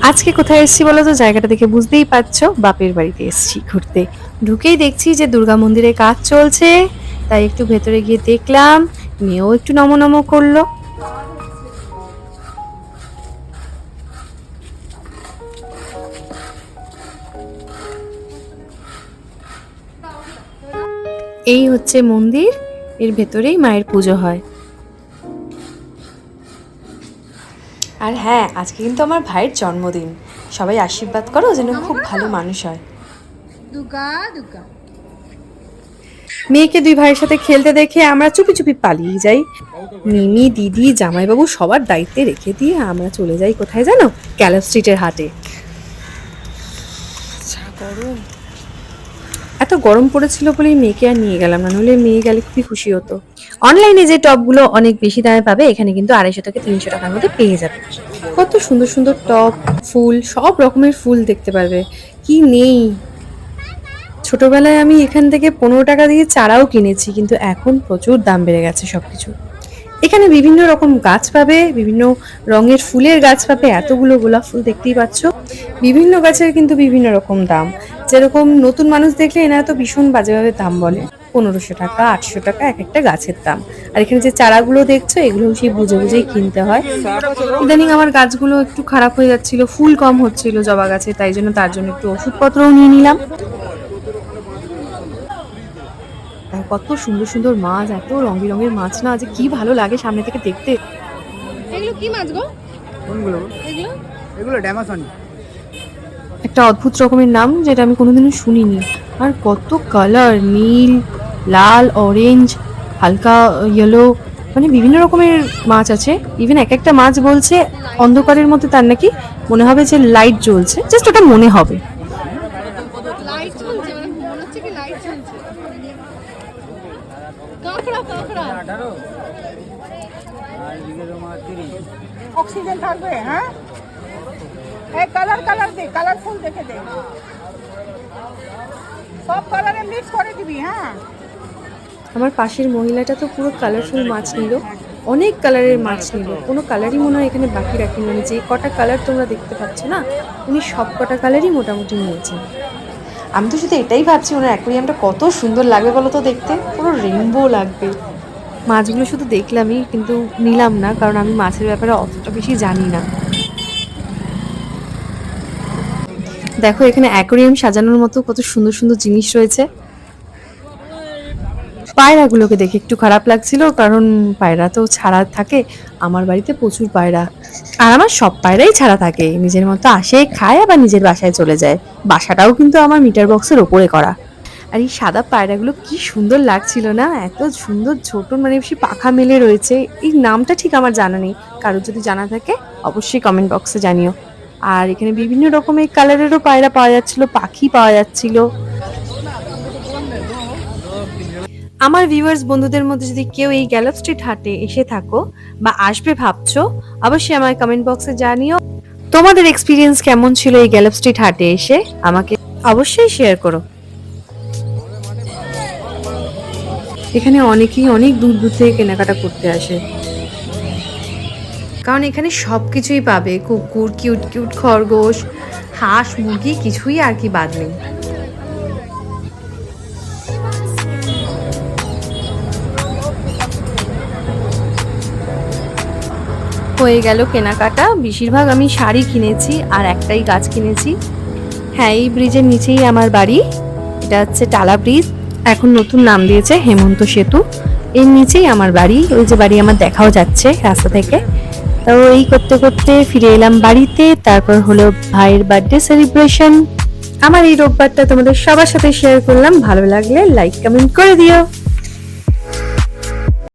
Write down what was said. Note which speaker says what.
Speaker 1: আজকে কোথায় এসেছি বলো তো? জায়গাটা দেখে বুঝতেই পারছো, বাপের বাড়িতে এসেছি ঘুরতে। ঢুকেই দেখছি যে দুর্গা মন্দিরে কাজ চলছে, তাই একটু ভেতরে গিয়ে দেখলাম। মেয়েও একটু নমো নমো করলো। এই হচ্ছে মন্দির, এর ভেতরেই মায়ের পুজো হয়। আর হ্যাঁ, আজকে কিন্তু আমার ভাইয়ের জন্মদিন। সবাই আশীর্বাদ করো যেন খুব ভালো মানুষ হয়।
Speaker 2: দুর্গা দুর্গা
Speaker 1: মেয়েকে দুই ভাইয়ের সাথে খেলতে দেখে আমরা চুপি চুপি পালিয়ে যাই। মিমি, দিদি, জামাইবাবু সবার দায়িত্বে রেখে দিয়ে আমরা চলে যাই কোথায় জানো? ক্যালব স্ট্রিটের হাটে। গরম, এত গরম পড়েছিল বলেই মেয়েকে আর নিয়ে গেলাম না, নইলে মেয়ে গেলে খুবই খুশি হতো। অনলাইনে যে টপগুলো অনেক বেশি দামে পাবে, এখানে কিন্তু 250 থেকে 300 টাকার মধ্যে পেয়ে যাবে। কত সুন্দর সুন্দর টপ, ফুল, সব রকমের ফুল দেখতে পারবে। কি নেই! ছোটবেলায় আমি এখান থেকে 15 টাকা দিয়ে চারাও কিনেছি, কিন্তু এখন প্রচুর দাম বেড়ে গেছে সবকিছু। এখানে বিভিন্ন রকম গাছ পাবে, বিভিন্ন রঙের ফুলের গাছ পাবে। এতগুলো গোলাপ ফুল দেখতেই পাচ্ছ। বিভিন্ন গাছের কিন্তু বিভিন্ন রকম দাম। যেরকম নতুন মানুষ দেখলে এনারা তো ভীষণ বাজেভাবে দাম বলে। 1500 টাকা, 800 টাকা এক একটা গাছের দাম। আর এখানে যে চারাগুলো দেখছো, এগুলো সেই বুঝে বুঝেই কিনতে হয়। ইদানিং আমার গাছগুলো একটু খারাপ হয়ে যাচ্ছিল, ফুল কম হচ্ছিল জবা গাছে, তাই জন্য তার জন্য একটু ওষুধপত্রও নিয়ে নিলাম। আর কত সুন্দর সুন্দর মাছ, এত রং বেরঙের মাছ না, যে কি ভালো লাগে সামনে থেকে দেখতে।
Speaker 2: এগুলো কি মাছ গো?
Speaker 3: কোনগুলো?
Speaker 2: এগুলো
Speaker 3: এগুলো ড্যামাসনি।
Speaker 1: একটা অদ্ভুত রকমের নাম, যেটা আমি কোনোদিনও শুনিনি। আর কত কালার, নীল, লাল, অরেঞ্জ, হালকা ইয়েলো, মানে বিভিন্ন রকমের মাছ আছে। ইভেন এক একটা মাছ বলছে অন্ধকারের মধ্যে তার নাকি মনে হবে যে লাইট জ্বলছে, জাস্ট ওটা মনে হবে।
Speaker 2: লাইট জ্বলছে, মানে মনে হচ্ছে কি লাইট জ্বলছে। কাঁকড়া কাঁকড়া
Speaker 4: অক্সিজেন থাকবে। হ্যাঁ, এই কালার কালার দে, কালারফুল দেখে দে, সব কালারে মিক্স করে দিবি। হ্যাঁ,
Speaker 1: আমার পাশের মহিলাটা তো পুরো কালারফুল মাছ নিল, অনেক কালারের মাছ নিল। কোনো কালারই মনে হয় এখানে বাকি রাখেনি। মানে যে কটা কালার তোমরা দেখতে পাচ্ছ না, উনি সব কটা কালারই মোটামুটি নিয়েছেন। আমি তো শুধু এটাই ভাবছি, ওনার অ্যাকোয়ারিয়ামটা কত সুন্দর লাগবে বলো তো দেখতে, পুরো রেইনবো লাগবে। মাছগুলো শুধু দেখলামই, কিন্তু নিলাম না, কারণ আমি মাছের ব্যাপারে অতটা বেশি জানি না। দেখো এখানে অ্যাকোয়ারিয়াম সাজানোর মতো কত সুন্দর সুন্দর জিনিস রয়েছে। পায়রাগুলোকে দেখে একটু খারাপ লাগছিল, কারণ পায়রা তো ছাড়া থাকে। আমার বাড়িতে প্রচুর পায়রা, আর আমার সব পায়রাই ছাড়া থাকে, নিজের মতো আসে, খায়, আবার নিজের বাসায় চলে যায়। বাসাটাও কিন্তু আমার মিটার বক্সের ওপরে করা। আর এই সাদা পায়রাগুলো কি সুন্দর লাগছিল না, এত সুন্দর ছোট, মানে বেশি পাখা মেলে রয়েছে। এই নামটা ঠিক আমার জানা নেই, কারোর যদি জানা থাকে অবশ্যই কমেন্ট বক্সে জানিও। আর এখানে বিভিন্ন রকমের কালারেরও পায়রা পাওয়া যাচ্ছিল, পাখি পাওয়া যাচ্ছিল। আমার ভিউয়ার্স বন্ধুদের মধ্যে যদি কেউ এই গ্যালপ স্ট্রিট হাটে এসে থাকো বা আসবে ভাবছো, অবশ্যই আমার কমেন্ট বক্সে জানিও তোমাদের এক্সপিরিয়েন্স কেমন ছিল এই গ্যালপ স্ট্রিট হাটে এসে, আমাকে অবশ্যই শেয়ার করো। এখানে অনেকেই অনেক দূর দূর থেকে কেনাকাটা করতে আসে, কারণ এখানে সবকিছুই পাবে। কুকুর, কিউট কিউট খরগোশ, হাঁস, মুরগি, কিছুই আর কি বাদ নেই। হয়ে গেল কেনাকাটা। বেশিরভাগ আমি শাড়ি কিনেছি আর একটাই গাছ কিনেছি। হ্যাঁ, এই ব্রিজের নিচেই আমার বাড়ি। এটা হচ্ছে টালা ব্রিজ, এখন নতুন নাম দিয়েছে হেমন্ত সেতু। এর নিচেই আমার বাড়ি, ওই যে বাড়ি আমার দেখাও যাচ্ছে রাস্তা থেকে। তো এই করতে করতে ফিরে এলাম বাড়িতে। তারপর হলো ভাইয়ের বার্থডে সেলিব্রেশন। আমার এই রোববারটা তোমাদের সবার সাথে শেয়ার করলাম। ভালো লাগলে লাইক কমেন্ট করে দিও।